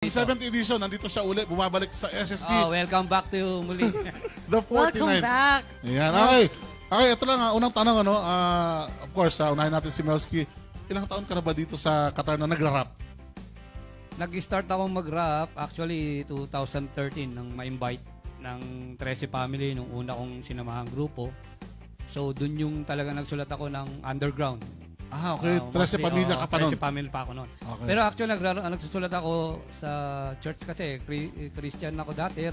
7th edition, nandito siya ulit, bumabalik sa SST. Oh, welcome back to muli. The 49. Welcome back. Ayan, okay. Okay, ito lang, unang tanong, ano, of course, unahin natin si Melski. Ilang taon ka na ba dito sa Qatar na nagra-rap? Nag-start ako mag-rap, actually, 2013, nang ma-invite ng 13 Family, nung una kong sinamahang grupo. So, dun yung talaga nagsulat ako ng underground. Ah, okay. 13 pamilya ka pa nun. 13 family pa ako nun. Okay. Pero actually, nagsusulat ako sa church kasi. Christian ako dati,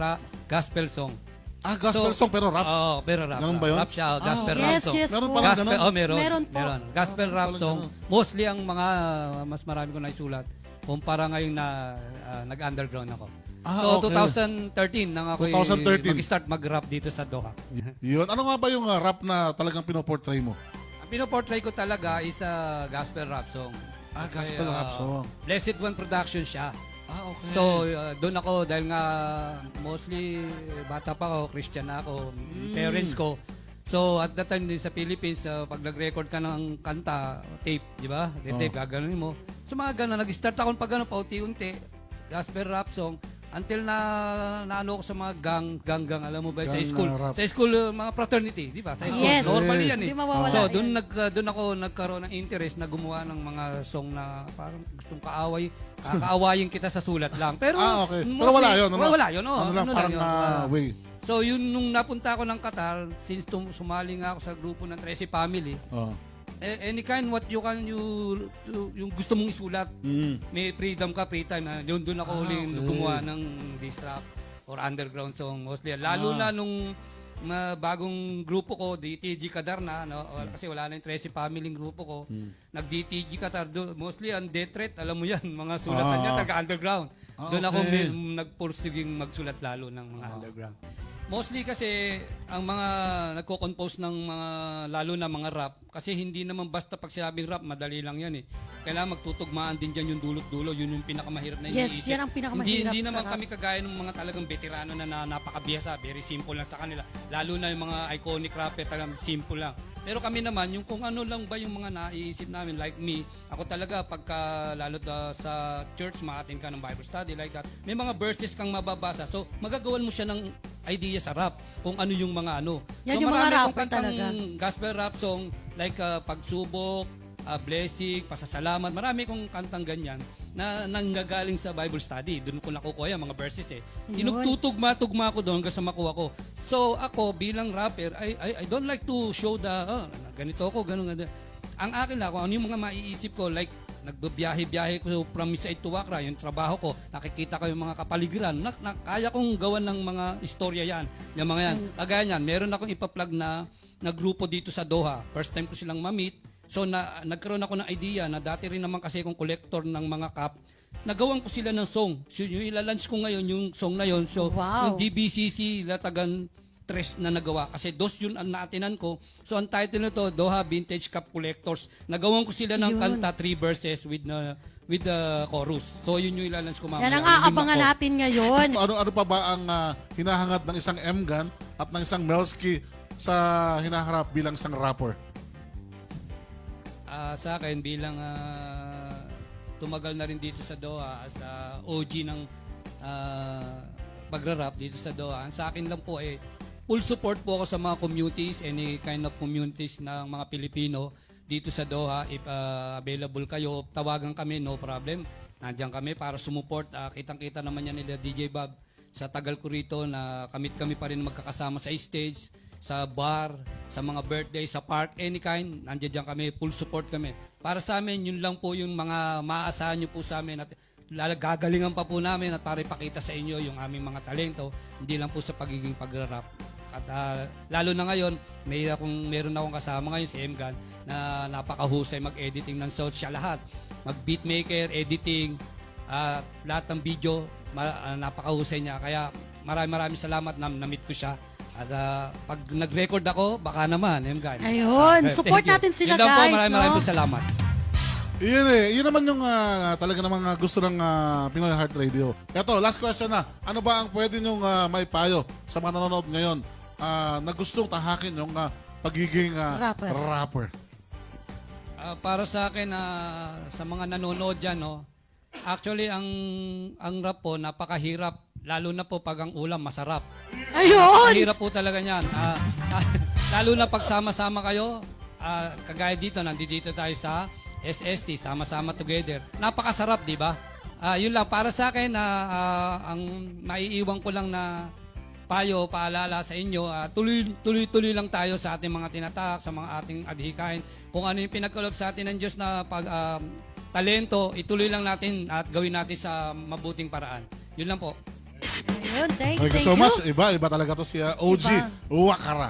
gospel song. Ah, gospel song pero rap? Oo, pero rap. Ganun ba yun? Rap siya, gospel rap song. Yes Meron po. pala Gospel, ganun? meron po. Gospel rap Meron song. ganun. Mostly ang mga, mas marami ko naisulat. Kumpara ngayon na nag-underground ako. Ah, So, okay. 2013 nang ako 2013. mag-start mag-rap dito sa Doha. Yun. Ano nga ba yung rap na talagang pinoportray mo? Ang pinoportray ko talaga is gospel rap song. Ah, gospel rap song. Blessed One Production siya. Ah, okay. So, doon ako dahil nga mostly bata pa ako, Christian na ako, parents ko. So, at that time din sa Philippines, pag nag-record ka ng kanta, tape, di ba? Tape, gaganunin mo. So, mga gano'n, nag-start ako pag gano'n, paunti-unti, gospel rap song, until na naano ko sa mga gang, alam mo ba, sa school. Sa school, mga fraternity, di ba? Sa school, Yes. normally yan eh. Di mawawala So, yan. doon ako nagkaroon ng interest na gumawa ng mga song na parang gustong kakaawayin kita sa sulat lang. Pero, okay. Pero wala yun. Wala yun, Ano lang, parang way. So, yun, nung napunta ako ng Qatar, since sumali nga ako sa grupo ng 13 Family, any kind what yung gusto mong isulat, may freedom ka, free time. Doon ako huling gumawa ng diss rap or underground song mostly. Lalo na nung bagong grupo ko, DTG Qatar na, no? Kasi wala na yung 13 Family grupo ko. Nag-DTG Qatar, mostly ang death threat, alam mo yan, mga sulatan niya, taga-underground. Doon ako nagpursiging magsulat lalo ng mga underground. Mostly kasi ang mga nagko-compose ng mga lalo na mga rap kasi hindi naman basta pag sinabing rap madali lang yan eh. Kailangan magtutugmaan din diyan yung dulot-dulo, yun yung pinakamahirap na iniisip. Yes, yan ang pinakamahirap. Hindi naman kami kagaya ng mga talagang veterano na napakabihasa, very simple lang sa kanila. Lalo na yung mga iconic rapper, talagang simple lang. Pero kami naman, yung kung ano lang ba yung mga naiisip namin, like me, ako talaga pagka lalo sa church, ma-attend ka ng Bible study like that, may mga verses kang mababasa. So, magagawan mo siya ng idea sa rap, kung ano yung mga ano. Yan So, yung mga marami akong rapper kantang talaga. gospel rap song, like Pagsubok, Blessing, Pasasalamat, marami kong kantang ganyan na nanggagaling sa Bible study. Doon ko nakukuha yung mga verses eh. Tinugtutugma-tugma ko doon hanggang sa makuha ko. So ako bilang rapper, I don't like to show ganito ako, ganun. Ang akin lang, kung ano yung mga maiisip ko, like nagbibiyahe-biyahe ko from Misaid to Wakra, yung trabaho ko, nakikita ko yung mga kapaligiran, kaya kong gawan ng mga istorya yan. Yung mga yan. Kagaya yan, meron akong ipa-plug na grupo dito sa Doha. First time ko silang ma-meet. So nagkaroon ako ng idea na dati rin naman kasi akong collector ng mga cup, nagawan ko sila ng song. So yung ilalunch ko ngayon yung song na yon. So yung DBCC Latagan Tres na nagawa kasi dos yun ang naatinan ko. So ang title nito Doha Vintage Cup Collectors. Nagawan ko sila ng kanta 3 verses with the chorus. So yun yung ilalunch ko mamaya. Yan ang aabangan natin ngayon. Ano pa ba ang hinahangad ng isang M-Gun at ng isang Melski sa hinaharap bilang isang rapper? Sa akin bilang tumagal na rin dito sa Doha as OG ng pagra-rap dito sa Doha. Sa akin lang po full support po ako sa mga communities, any kind of communities ng mga Pilipino dito sa Doha. If available kayo, tawagan kami, no problem. Nandiyan kami para sumuport. Kitang-kita naman yan nila DJ Bob. Sa tagal ko rito na kami pa rin magkakasama sa stage, sa bar, sa mga birthday, sa park, any kind, nandiyan kami, full support kami. Para sa amin, yun lang po yung mga maaasahan nyo po sa amin at gagalingan pa po namin at para ipakita sa inyo yung aming mga talento, hindi lang po sa pagiging pag-rap. At lalo na ngayon, meron akong kasama ngayon si M-Gun na napakahusay mag-editing ng sound siya lahat. Mag-beatmaker, editing, lahat ng video, napakahusay niya. Kaya maraming salamat na na-meet ko siya. At pag nag-record ako, baka naman, M-Gun. Ayun, support natin sila, yun lang guys. Po, maraming salamat. Yun naman yung talaga namang gusto ng Pinoy Heart Radio. Eto, last question na. Ano ba ang pwede nyong maipayo sa mga nanonood ngayon na gustong tahakin yung pagiging rapper? Para sa akin, sa mga nanonood dyan, no, Actually, ang rap po, napakahirap. Lalo na po pag ang ulam masarap. Ayun! Mahirap po talaga niyan. Lalo na pag sama-sama kayo, kagaya dito, nandito tayo sa SSC, sama-sama together. Napakasarap, di ba? Yun lang, para sa akin, ang maiiwan ko lang na payo, paalala sa inyo, tuloy-tuloy lang tayo sa ating mga tinatak, sa mga ating adhikain. Kung ano yung pinagkaloob sa atin ng Diyos na talento, ituloy lang natin at gawin natin sa mabuting paraan. Yun lang po. Ayun, thank Thank you you. so much. Iba talaga to si OG Iba. Wakara.